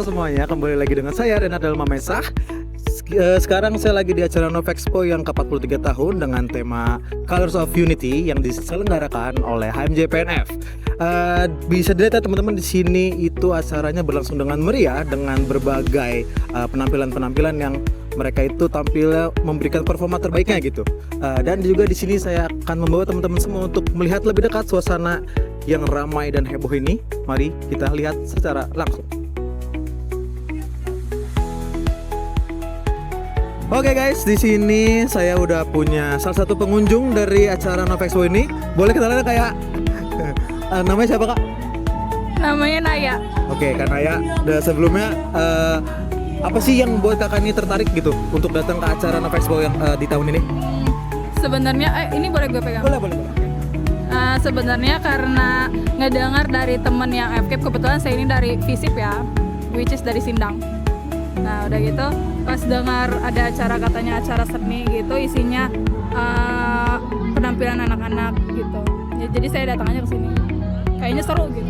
Halo semuanya, kembali lagi dengan saya Renat Dalma Mesah. Sekarang saya lagi di acara Novexpo yang ke-43 tahun dengan tema Colors of Unity yang diselenggarakan oleh HMJ PNF. Bisa dilihat ya teman-teman, di sini itu acaranya berlangsung dengan meriah dengan berbagai penampilan-penampilan yang mereka itu tampil memberikan performa terbaiknya gitu. Dan juga di sini saya akan membawa teman-teman semua untuk melihat lebih dekat suasana yang ramai dan heboh ini. Mari kita lihat secara langsung. Oke guys, di sini saya udah punya salah satu pengunjung dari acara Novexpo ini. Boleh kenalan kayak namanya siapa kak? Namanya Naya. Oke Kak Naya, sebelumnya apa sih yang buat kakak ini tertarik gitu untuk datang ke acara Novexpo yang di tahun ini? Sebenarnya ini boleh gue pegang? Boleh. Sebenarnya karena ngedengar dari temen yang FKIP, kebetulan saya ini dari FISIP ya, which is dari Sindang. Nah udah gitu pas dengar ada acara, katanya acara seni gitu, isinya penampilan anak-anak gitu ya, jadi saya datang aja ke sini, kayaknya seru gitu.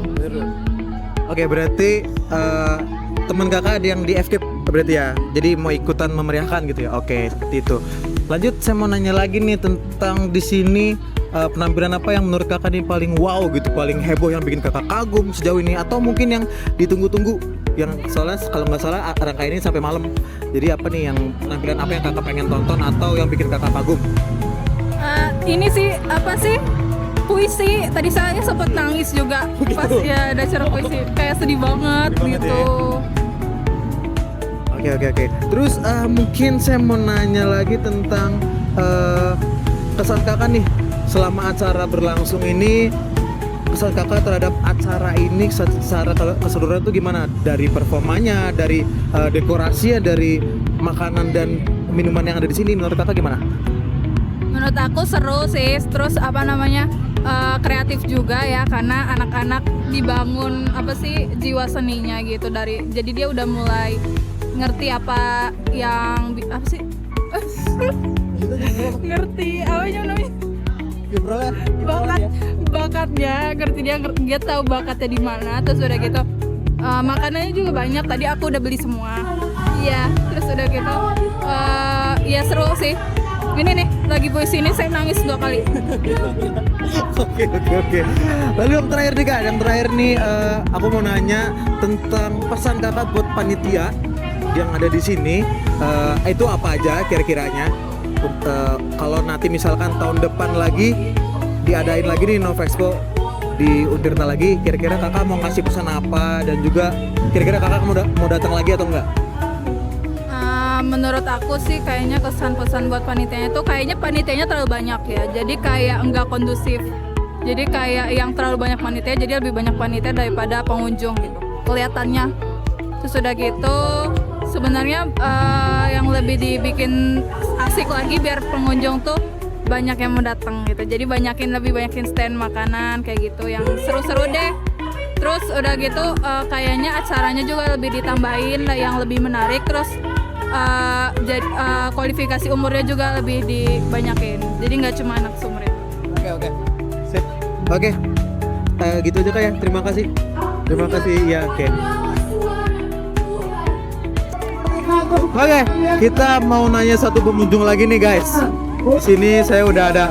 Oke, berarti teman kakak ada yang di FKIP berarti ya, jadi mau ikutan memeriahkan gitu ya. Oke, seperti itu. Lanjut, saya mau nanya lagi nih tentang di sini penampilan apa yang menurut kakak nih paling wow gitu, paling heboh, yang bikin kakak kagum sejauh ini, atau mungkin yang ditunggu-tunggu, yang soalnya kalau nggak salah rangkaian ini sampai malam. Jadi apa nih yang penampilan apa yang kakak pengen tonton atau yang bikin kakak kagum? Ini sih apa sih, puisi. Tadi saya sempat nangis juga pas ya ada acara puisi, kayak sedih banget gitu. Oke. Terus mungkin saya mau nanya lagi tentang kesan kakak nih selama acara berlangsung ini. Kesan kakak terhadap acara ini secara keseluruhan itu gimana? Dari performanya, dari dekorasinya, dari makanan dan minuman yang ada di sini, menurut kakak gimana? Menurut aku seru sih, terus kreatif juga ya, karena anak-anak dibangun apa sih jiwa seninya gitu, dari jadi dia udah mulai ngerti apa yang apa sih ngerti apa namanya bakatnya, ngerti dia tahu bakatnya di mana. Terus udah gitu makanannya juga banyak, tadi aku udah beli semua. Iya, terus udah gitu ya seru sih. Ini nih lagi puisi ini saya nangis 2 kali. Oke. Lalu yang terakhir nih kak, aku mau nanya tentang pesan kakak buat panitia yang ada di sini. Itu apa aja kira-kiranya? Kalau nanti misalkan tahun depan lagi diadain lagi nih Novexpo di Untirta lagi, kira-kira kakak mau ngasih pesan apa, dan juga kira-kira kakak mau datang lagi atau enggak? Menurut aku sih kayaknya kesan-pesan buat panitianya tuh kayaknya panitianya terlalu banyak ya, jadi kayak enggak kondusif. Jadi kayak yang terlalu banyak panitia, jadi lebih banyak panitia daripada pengunjung gitu kelihatannya. Terus udah gitu sebenarnya yang lebih dibikin asik lagi biar pengunjung tuh banyak yang mau datang gitu. Jadi lebih banyakin stand makanan kayak gitu yang seru-seru deh. Terus udah gitu kayaknya acaranya juga lebih ditambahin yang lebih menarik. Terus kualifikasi umurnya juga lebih dibanyakin. Jadi nggak cuma anak seumur itu. Oke. Sip. Oke. Gitu aja kak ya. Terima kasih ya. Oke, kita mau nanya satu pengunjung lagi nih guys. Di sini saya udah ada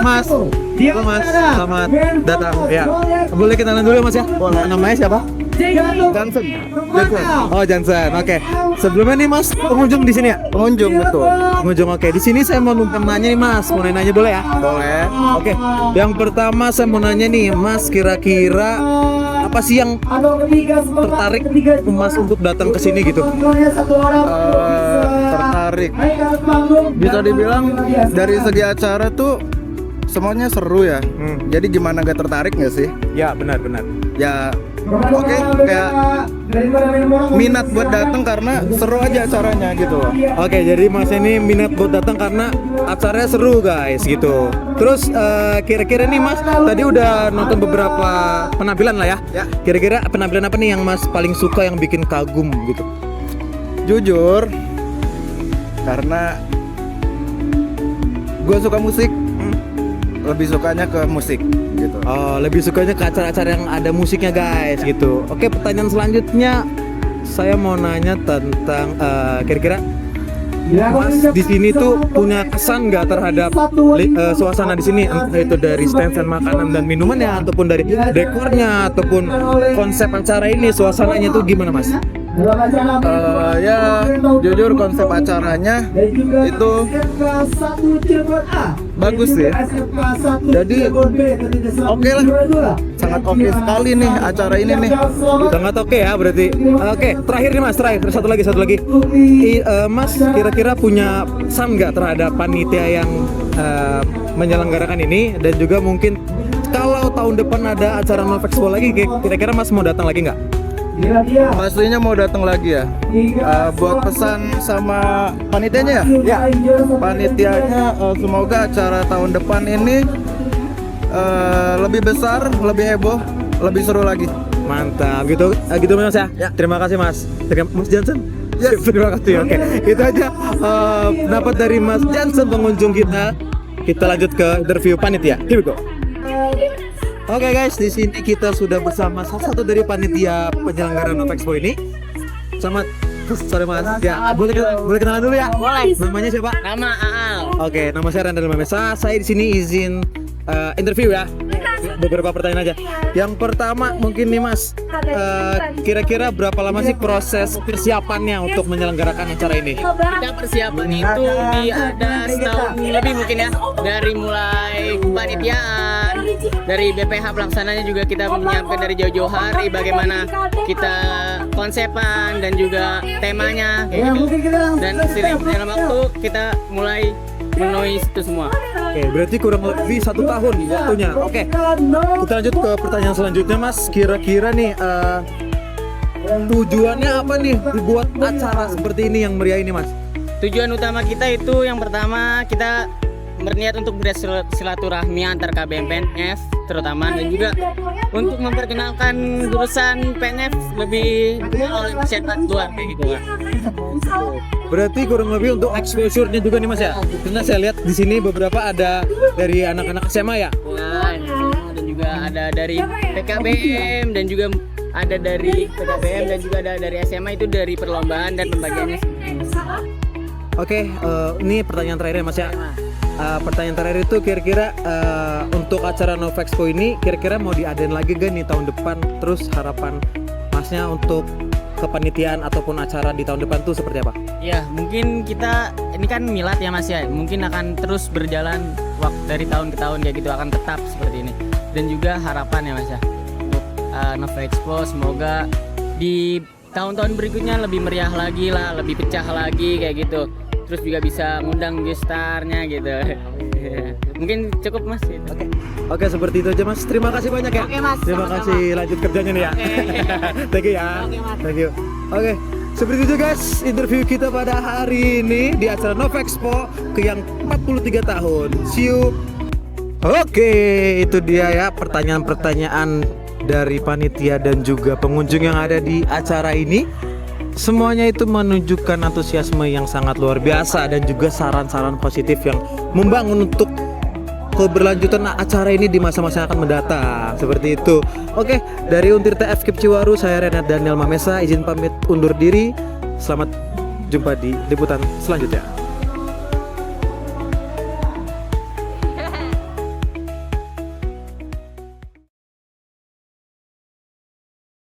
Mas. Halo Mas, selamat datang. Ya, boleh kenalan dulu Mas ya? Namanya siapa? Johnson. Oh Johnson. Oke. Sebelumnya nih Mas pengunjung di sini ya? Pengunjung, betul. Pengunjung. Oke. Di sini saya mau numpang nanya nih Mas. Mau nanya boleh ya? Boleh. Oke. Yang pertama saya mau nanya nih Mas, kira-kira apa sih yang tertarik Mas untuk datang ke sini gitu? Tertarik. Bisa dibilang dari segi acara tuh semuanya seru ya. Jadi gimana gak tertarik nggak sih? Ya benar. Ya oke, kayak minat buat datang karena seru aja acaranya gitu loh. Oke, jadi Mas ini minat buat datang karena acaranya seru guys gitu. Terus kira-kira nih Mas tadi udah nonton beberapa penampilan lah ya. Kira-kira penampilan apa nih yang Mas paling suka, yang bikin kagum gitu? Jujur, karena gue suka musik, lebih sukanya ke musik gitu. Oh, lebih sukanya ke acara-acara yang ada musiknya guys gitu. Oke, pertanyaan selanjutnya, saya mau nanya tentang kira-kira Mas di sini tuh punya kesan nggak terhadap suasana di sini, entah itu dari stand makanan dan minumannya, ataupun dari dekornya, ataupun konsep acara ini, suasananya tuh gimana Mas? Ya jujur konsep acaranya itu bagus sih. Jadi oke lah, sangat oke sekali nih acara ini nih. Sangat oke ya berarti. Oke, terakhir nih Mas, terakhir satu lagi. Mas kira-kira punya pesan nggak terhadap panitia yang menyelenggarakan ini, dan juga mungkin kalau tahun depan ada acara Novexpo lagi, kira-kira Mas mau datang lagi nggak? Pastinya mau datang lagi ya. Buat pesan sama panitianya ya. Panitianya semoga acara tahun depan ini lebih besar, lebih heboh, lebih seru lagi. Mantap, gitu Mas ya. Terima kasih Mas. Mas Johnson. Yes. Terima kasih. Oke, itu aja pendapat dari Mas Johnson, pengunjung kita. Kita lanjut ke interview panitia. Here we go. Oke guys, di sini kita sudah bersama salah satu dari panitia penyelenggara Novexpo ini. Sama, sorry Mas, ya boleh kenalan dulu ya? Boleh. Namanya siapa? Nama Aal. Oke, nama saya Randall Mamesa. Saya di sini izin interview ya. Beberapa pertanyaan aja. Yang pertama mungkin nih Mas, kira-kira berapa lama sih proses persiapannya untuk menyelenggarakan acara ini? Kita persiapan itu ada setahun lebih mungkin ya. Dari mulai kepanitiaan, dari BPH pelaksananya juga kita menyiapkan dari jauh-jauh hari bagaimana kita konsepan dan juga temanya kayak gitu. Dan dalam waktu kita mulai menulis itu semua. Oke, berarti kurang lebih 1 tahun waktunya. Oke, kita lanjut ke pertanyaan selanjutnya Mas. Kira-kira nih tujuannya apa nih dibuat acara seperti ini yang meriah ini Mas? Tujuan utama kita itu yang pertama kita berniat untuk bersilaturahmi antar KBM-PNF terutama, dan juga untuk memperkenalkan jurusan PNF lebih oleh masyarakat luar kayak gitu kan. Berarti kurang lebih untuk exposure-nya juga nih Mas ya. Karena saya lihat di sini beberapa ada dari anak-anak SMA ya. Dan juga ada dari PKBM dan juga ada dari PKBM dan juga ada dari SMA, itu dari perlombaan dan pembagiannya. Oke, ini pertanyaan terakhir ya Mas ya. Pertanyaan terakhir itu kira-kira untuk acara Novexpo ini kira-kira mau diadain lagi gak nih tahun depan? Terus harapan Masnya untuk kepanitiaan ataupun acara di tahun depan tuh seperti apa? Ya mungkin kita ini kan milad ya Mas ya, mungkin akan terus berjalan dari tahun ke tahun kayak gitu, akan tetap seperti ini. Dan juga harapan ya Mas ya untuk Novexpo semoga di tahun-tahun berikutnya lebih meriah lagi lah, lebih pecah lagi kayak gitu. Terus juga bisa ngundang gestarnya gitu. Mungkin cukup Mas gitu. Oke, seperti itu aja Mas. Terima kasih banyak ya. Oke, Mas. Terima Sama-sama. kasih, lanjut kerjanya nih ya. Thank you ya. Oke, Mas. Thank you. Oke, seperti itu guys interview kita pada hari ini di acara Novexpo ke yang 43 tahun. See you. Oke, itu dia ya pertanyaan-pertanyaan dari panitia dan juga pengunjung yang ada di acara ini. Semuanya itu menunjukkan antusiasme yang sangat luar biasa dan juga saran-saran positif yang membangun untuk keberlanjutan acara ini di masa-masa yang akan mendatang. Seperti itu. Oke, dari Untirta FKIP Ciwaru, saya Renat Daniel Mamesa izin pamit undur diri. Selamat jumpa di liputan selanjutnya.